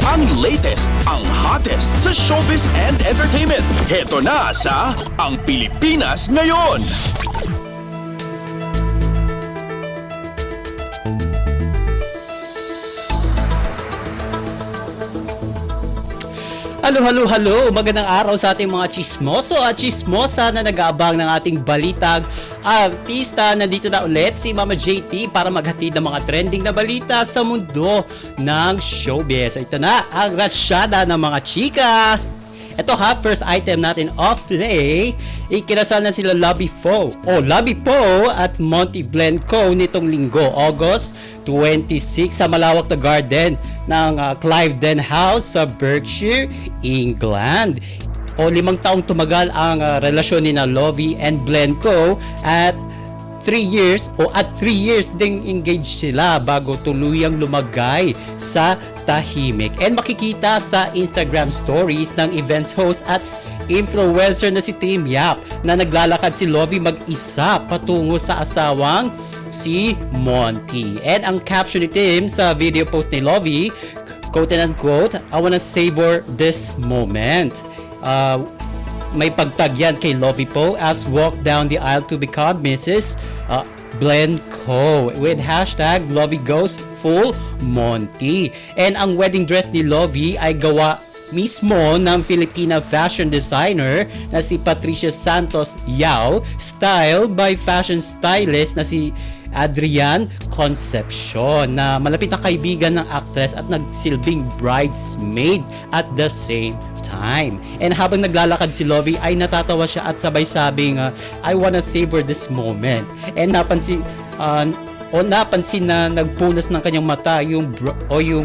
Ang latest, ang hottest sa showbiz and entertainment. Heto na sa Ang Pilipinas Ngayon. Halo! Magandang araw sa ating mga chismoso at chismosa na nag-aabang ng ating balitag artista. Nandito na ulit si Mama JT para maghatid ng mga trending na balita sa mundo ng showbiz. Ito na ang ratsyada ng mga chika. Ito ha, first item natin of today, ikinasal na sila Lovie Poe at Monty Blenco nitong linggo, August 26 sa malawak na garden ng Cliveden House sa Berkshire, England. 5 taong tumagal ang relasyon ni na Lovie and Blenco at 3 years ding engaged sila bago tuluyang lumagay sa tahimik. And makikita sa Instagram stories ng events host at influencer na si Tim Yap na naglalakad si Lovie mag-isa patungo sa asawang si Monty. And ang caption ni Tim sa video post ni Lovie, quote and unquote, "I wanna savor this moment." May pagtag yan kay Lovie Poe as walk down the aisle to become Mrs. Blenco with hashtag Lovie goes full Monty. And ang wedding dress ni Lovie ay gawa mismo ng Filipina fashion designer na si Patricia Santos Yao, styled by fashion stylist na si Adrian Concepcion, na malapit na kaibigan ng actress at nagsilbing bridesmaid at the same time. And habang naglalakad si Lovie ay natatawa siya at sabay sabing I wanna savor this moment. And napansin na nagpunas ng kanyang mata yung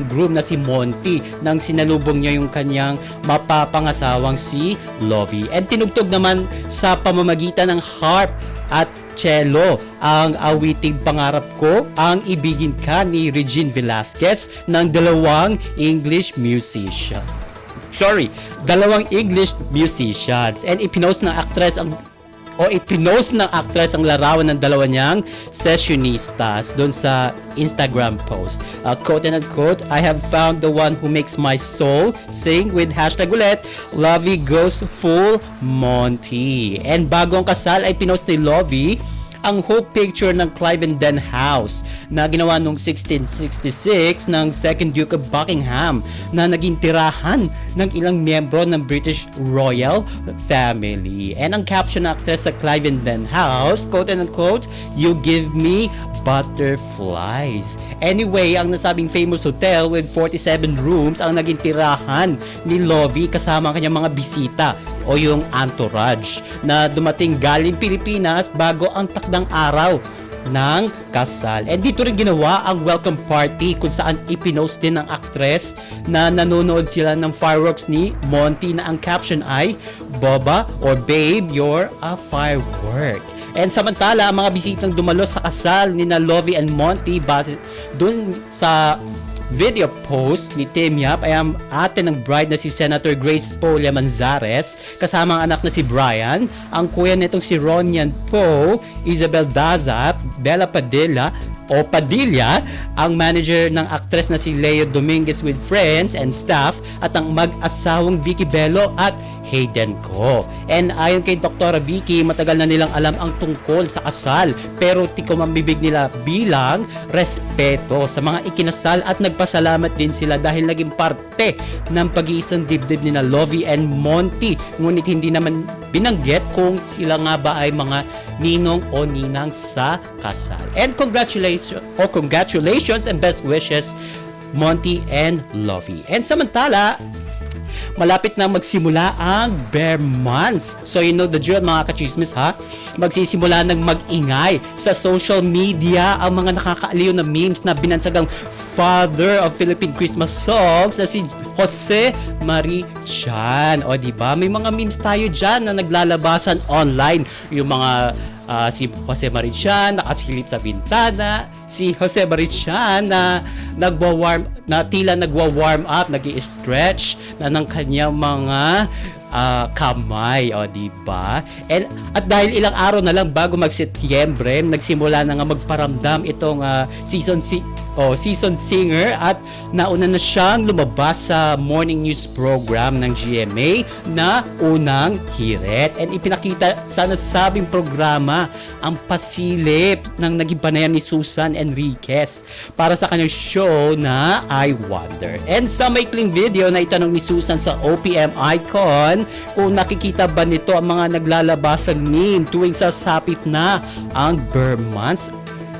groom na si Monty nang sinalubong niya yung kanyang mapapangasawang si Lovie. And tinugtog naman sa pamamagitan ng harp at cello ang awiting Pangarap Ko Ang Ibigin Ka ni Regine Velasquez ng dalawang English musicians. And ipinost ng actress ang larawan ng dalawa niyang sessionistas doon sa Instagram post. Quote and unquote, "I have found the one who makes my soul sing with hashtag ulit, Lovie goes full Monty." And bago ang kasal ay pinost ni Lovie ang hope picture ng Cliveden House na ginawa noong 1666 ng 2nd Duke of Buckingham na naging tirahan ng ilang miyembro ng British Royal Family. And ang caption ng actress sa Cliveden House, quote and unquote, "You give me butterflies." Anyway, ang nasabing famous hotel with 47 rooms ang naging tirahan ni Lovie kasama ang kanyang mga bisita o yung entourage na dumating galing Pilipinas bago ang takdang araw ng kasal. And dito rin ginawa ang welcome party kung saan ipinost din ng actress na nanonood sila ng fireworks ni Monty na ang caption ay, "Boba or Babe, you're a firework." And samantala, ang mga bisitang dumalo sa kasal ni na Lovie and Monty base dun sa video post ni Tim Yap ay ang ate ng bride na si Senator Grace Poe Manzares kasama ang anak na si Brian, ang kuya nitong si Ronian Poe, Isabel Daza, Bella Padilla, ang manager ng actress na si Leo Dominguez with friends and staff, at ang mag-asawang Vicky Bello at Hayden Ko. And ayon kay Dr. Vicky, matagal na nilang alam ang tungkol sa kasal pero tikom ang bibig nila bilang respeto sa mga ikinasal at nagpasalamat din sila dahil naging parte ng pag-iisang dibdib ni na Lovie and Monty. Ngunit hindi naman binanggit kung sila nga ba ay mga ninong o ninang sa kasal. And congratulations and best wishes Monty and Lovie. And samantala, malapit na magsimula ang bare months. So you know the drill mga kachismis ha. Magsisimula ng mag-ingay sa social media ang mga nakakaaliw na memes na binansagang father of Philippine Christmas songs na si Jose Marie Chan. O diba? May mga memes tayo dyan na naglalabasan online. Yung mga si Jose Marie Chan nakasilip sa bintana, si Jose Marie Chan na tila nagwa-warm up, nag-i-stretch na ng kanyang mga kamay, o diba? At dahil ilang araw na lang bago mag-Setyembre, nagsimula na nga magparamdam itong season singer at nauna na siyang lumabas sa morning news program ng GMA na Unang Hirit. And ipinakita sa nasabing programa ang pasilip ng naging panayam ni Susan Enriquez para sa kanyang show na I Wonder. And sa maikling video na itanong ni Susan sa OPM icon kung nakikita ba nito ang mga naglalabas ng meme tuwing sasapit na ang Burr months.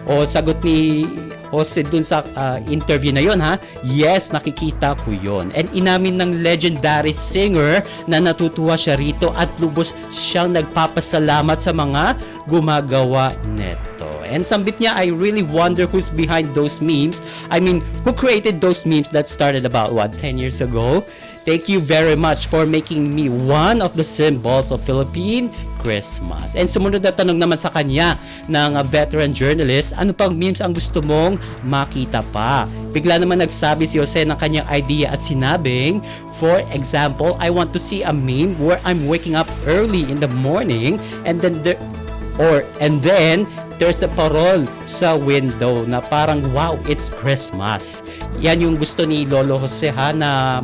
O sagot ni Jose dun sa interview na yon, ha, yes, nakikita ko yon. And inamin ng legendary singer na natutuwa siya rito at lubos siyang nagpapasalamat sa mga gumagawa neto. And sambit niya, I really wonder who's behind those memes. I mean, who created those memes that started about 10 years ago? Thank you very much for making me one of the symbols of Philippine Christmas. And sumunod na tanong naman sa kanya ng veteran journalist, ano pang memes ang gusto mong makita pa? Bigla naman nagsabi si Jose ng kanyang idea at sinabing, for example, I want to see a meme where I'm waking up early in the morning and then there's a parol sa window na parang, wow, it's Christmas. Yan yung gusto ni Lolo Jose, ha, na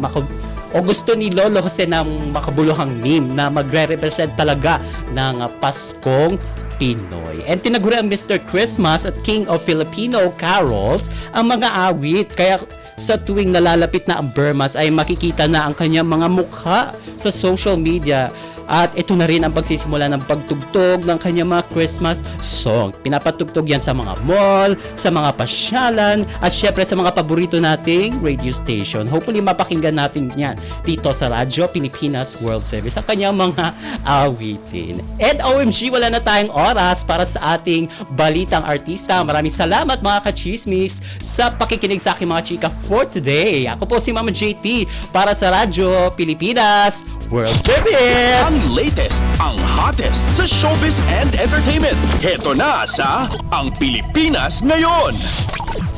gusto ni Lolo Jose ng makabuluhang meme na magre-represent talaga ng Paskong Pinoy. And tinaguri ang Mr. Christmas at King of Filipino carols ang mga awit. Kaya sa tuwing nalalapit na ang Burr months ay makikita na ang kanyang mga mukha sa social media. At ito na rin ang pagsisimula ng pagtugtog ng kanyang mga Christmas song. Pinapatugtog yan sa mga mall, sa mga pasyalan, at syempre sa mga paborito nating radio station. Hopefully mapakinggan natin yan dito sa Radyo Pilipinas World Service ang kanyang mga awitin. And OMG, wala na tayong oras para sa ating balitang artista. Maraming salamat mga kachismis sa pakikinig sa aking mga chika for today. Ako po si Mama JT para sa Radyo Pilipinas World Service. Ang latest, ang hottest sa showbiz and entertainment. Heto na sa Ang Pilipinas Ngayon.